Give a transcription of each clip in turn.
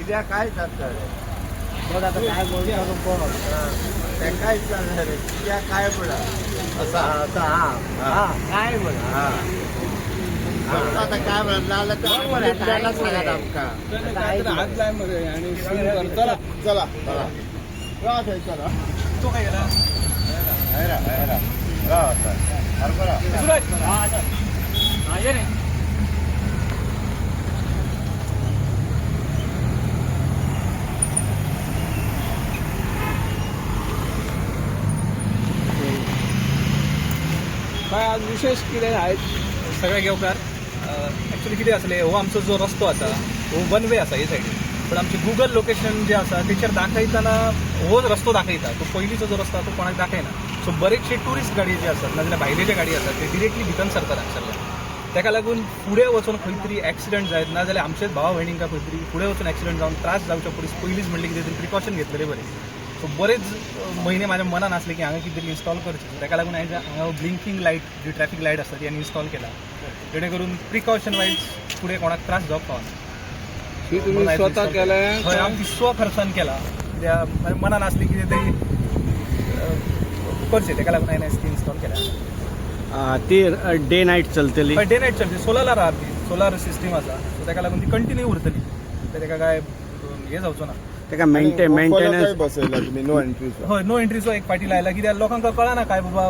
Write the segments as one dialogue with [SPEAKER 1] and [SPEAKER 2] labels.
[SPEAKER 1] कित्याक काय जाता रे
[SPEAKER 2] बघ आता काय बोलतो कोण
[SPEAKER 1] काय चालणार रे कित्याक काय म्हणा
[SPEAKER 2] असा हा काय म्हणा
[SPEAKER 1] आता काय म्हणा त्याला सांगा आमका
[SPEAKER 2] हात जाय मध्ये आणि चला
[SPEAKER 1] चला चला चला
[SPEAKER 2] तो काय गेला ये रे काय आज विशेष कितें आहेत सगळे घेवकार ॲक्च्युली कितें आसलें हो आमचो जो रस्तो आसा हो वन वे आसा हे सायडीन पण आमचे गुगल लोकेशन जे आसा तेचेर दाखयतना हो रस्तो दाखयता तो पयलींचो जो रस्तो आसा तो कोणाक दाखयना सो बरेचशे टुरिस्ट गाडी जे आसात नाजाल्यार भायले जे गाडी आसात ते डिरेक्टली भितर सरतात हांगसरल्यान ताका लागून फुडें वचून खंय तरी एक्सिडंट जायत ना जाल्यार आमचेच भावा भयणींका खंय तरी फुडें वचून एक्सिडंट जावन त्रास जावच्या पयलींच म्हणलें कितें तरी प्रिकॉशन घेतलें बरें सो बरेच महिने माझ्या मनान आसले की हांगा कितें तरी इन्स्टॉल करचें ताका लागून हांगा ब्लिंकींग लायट जी ट्रॅफिक लायट आसता ती हांवें इन्स्टॉल केला जेणे करून प्रिकॉशन वायज फुडें कोणाक त्रास जावप पावना
[SPEAKER 3] तुम्ही स्वतः केलं
[SPEAKER 2] हय हांव ती स्व खर्चान केला कित्याक म्हाज्या मनान आसली कितें तरी करचें ताका लागून हांवें ती इन्स्टॉल केल्या
[SPEAKER 3] ती डे नाईट चलतली
[SPEAKER 2] डे नायट चलची सोलार आहा ती सोलार सिस्टीम आसा सो ताका लागून ती कंटिन्यू उरतली ताका काय हें जावचो ना
[SPEAKER 3] ताका मेंटेनन्स
[SPEAKER 1] बसयला तुम्ही नो एंट्री
[SPEAKER 2] हय नो एंट्रीचो एक फाटी लायला कित्याक लोकांक कळना काय बाबा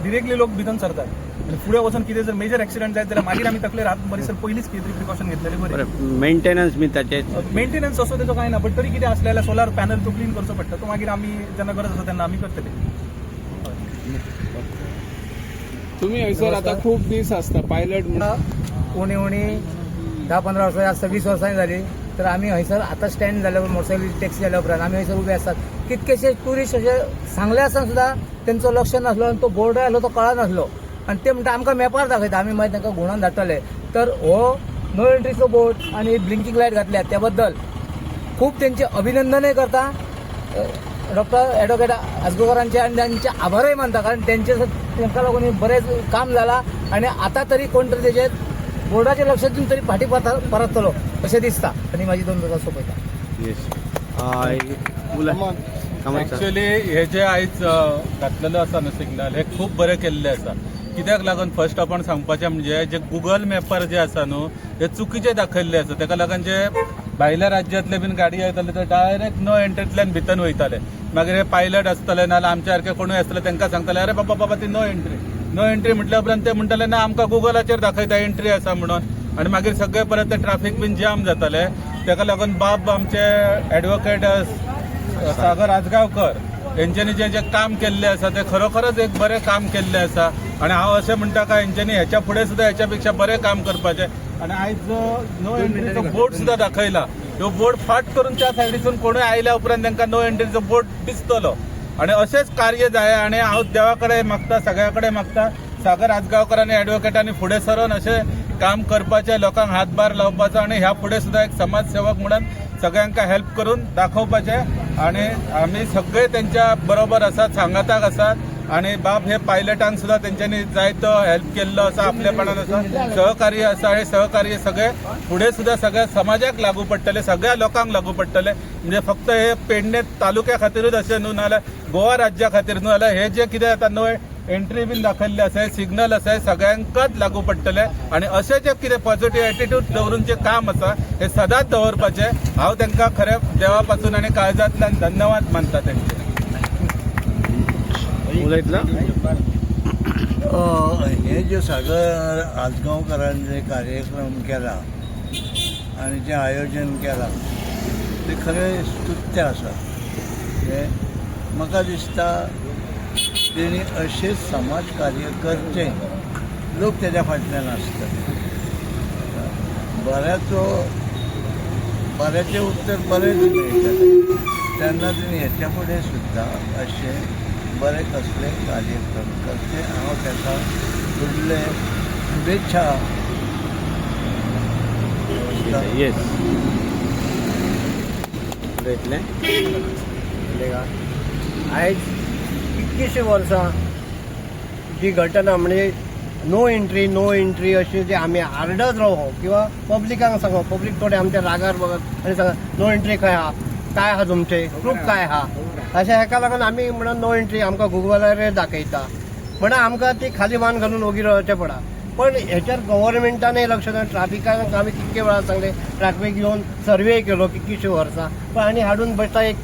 [SPEAKER 2] डिरेक्टली लोक भितर सरतात आनी फुडें वचून कितें जर मेजर एक्सिडंट जायत जाल्यार मागीर आमी तकले रात बरी सर पयलींच कितें तरी प्रिकॉशन घेतलेली बरी
[SPEAKER 3] मेंटेनन्स बी ताचे
[SPEAKER 2] मेंटेनन्स असो तेजो काय ना बट तरी कितें आसलें जाल्यार सोलार पॅनल तो क्लीन करचो पडटा तो मागीर आमी जेन्ना गरज आसा तेन्ना आमी करतले
[SPEAKER 3] तुम्ही हयसर आता खूप दीस असता पायलट
[SPEAKER 4] उणी 10-15 वर्सां आसता 20 वर्सांनी जाली तर आम्ही हयसर आता स्टँड जाल्या मोटरसायकल टॅक्सी जाल्या उपरांत आमी हयसर उबे आसतात कितकेशे ट्युरिस्ट अशे सांगले आसतना सुद्दां तेंचो लक्ष नासलो आनी तो बोर्ड आसलो तो कळनासलो आनी ते म्हणटा आमकां मॅपार दाखयता आमी मागीर तांकां घुंवडावन धाडटले तर हो नो एंट्रीचो बोर्ड आनी ब्लिंकींग लायट घातल्या त्या बद्दल खूप तेंचे अभिनंदनय करता डॉक्टर ॲडव्होकेट आजगावकरांचे आणि त्यांचे आभारही मानता कारण त्यांच्या लागून बरेच काम झाला आणि आता तरी कोणतरी तेजे बोर्डाच्या लक्ष दिवन तरी फाटी परतलो अशें दिसता आनी माझी 2 गजाल सोपयता
[SPEAKER 5] ॲक्च्युली हे जे आयज घातलेलो आसा न्हू सिग्नल हे खूब बरें केल्लें आसा कित्याक लागून फर्स्ट आपण सांगपाचें म्हणजे जे गुगल मॅपार जे आसा न्हू हे चुकीचे दाखयल्ले आसा ताका लागून जे भायल्या राज्यांतले बीन गाडी येताले ते डायरेक्ट नो एंट्रींतल्यान भितर वयताले मागीर हे पायलट आसतले नाल्यार आमच्या सारके कोणूय आसतले तांकां सांगताले अरे बाबा ती नो एंट्री म्हटल्या उपरांत ते म्हणटाले ना आमकां गुगलाचेर दाखयता एंट्री आसा म्हणून आनी मागीर सगळे परत ते ट्रॅफिक बीन जाम जाताले ताका लागून बाब आमचे ॲडव्होकेट सागर आजगावकर हेंच्यांनी जे काम केल्लें आसा ते खरोखरच एक बरें काम केल्लें आसा आनी हांव अशें म्हणटा काय हेंच्यांनी हेच्या फुडें सुद्दां हेच्या पेक्षा बरें काम करपाचें आनी आयज जो नो एंट्रीचो बोर्ड सुद्दां दाखयला ह्यो बोर्ड फाट करून त्या सायडीसून कोणूय आयल्या उपरांत तांकां नो एंट्रीचो बोर्ड दिसतलो आनी अशेंच कार्य जाय आनी हांव देवा कडेन मागता सगळ्या कडेन मागता सागर आजगावकर आनी ॲडव्होकेटांनी फुडें सरून अशें काम करपाचें लोकांक हातभार लावपाचो आनी ह्या फुडें सुद्दां एक समाज सेवक म्हणून सगळ्यांक हेल्प करून दाखोवपाचें आनी आमी सगळे तेंच्या बरोबर आसात सांगाताक आसात आनी बाब हे पायलटांक सुद्दां तेंच्यांनी जायतो हेल्प केल्लो आसा आपलेपणान आसा सहकार्य आसा आनी सहकार्य सगळे फुडें सुद्दां सगळ्या समाजाक लागू पडटले सगळ्या लोकांक लागू पडटले म्हणजे फक्त हे पेडणे तालुक्या खातीरूच अशें न्हू नाल्यार गोवा राज्या खातीर न्हू जाल्यार हे जे कितें आतां नो एंट्री बीन दाखयल्ले आसा सिग्नल आसा सगळ्यांकच लागू पडटले आनी अशें जे कितें पॉझिटिव्ह एटिट्यूड दवरून जे काम आसा हे सदांच दवरपाचें हांव तांकां खरें देवा पासून आनी काळजांतल्यान धन्यवाद मानता तेंचे
[SPEAKER 1] हे जे सागर आजगावकरांनी जे कार्यक्रम केला आणि जे आयोजन केला ते खरें स्तुत्य आसा हे म्हाका दिसता तेणी अशेंच समाज कार्य करचें लोक तेज्या फाटल्यान आसतले बऱ्याचें उत्तर बरेंच मेळटलें तेन्ना तेणी हेच्या फुडें सुद्दां अशें बरें कसले कार्यक्रम करचे हांव ताका फुडले शुभेच्छा
[SPEAKER 4] आयज कितलीशीं वर्सां जी घटना म्हणजे
[SPEAKER 6] नो एंट्री अशी जे आम्ही आर्डर रावो किंवा पब्लिकांक सांगो, पब्लीक थोडे आमच्या रागार बघत आनी सांगा नो एंट्री खंय आहा, काय आहा तुमचे प्रूफ काय आहा, अशें हेका लागून आमी म्हणून नो एंट्री आमकां गुगलार दाखयता म्हणून आमकां ती खाली मान घालून ओगी रावचें पडा. पण ह्याच्यार गव्हर्नमेंटानय लक्ष दिवन ट्राफिकाक आमी कितके वेळा सांगले, ट्राफिक येवन सर्वे केलो कितकीशी वर्सां, पण आनी हाडून बेश्टा एक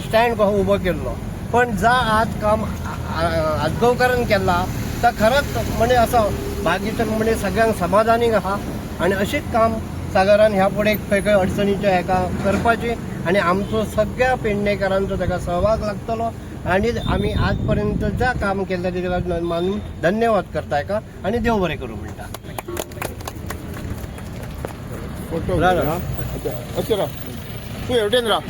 [SPEAKER 6] स्टँड कसो उबो केल्लो. पण जा आज काम आजगांवकारान केला तर खरंच म्हणजे असं बाकीचं म्हणजे सगळ्यांक समाधानी आहा आणि अशीच काम सागरान ह्या फुडें खंय खंय अडचणीच्या हेका करपाची आणि आमचो सगळ्या पेडणेकारांचो ताका सहभाग लागतलो आणि आमी आज पर्यंत जें काम केलें तेका मानून धन्यवाद करता हेका आणि देव बरें करूं म्हणटा.
[SPEAKER 3] फोटो अशें राव, तूं हेवटेन राव.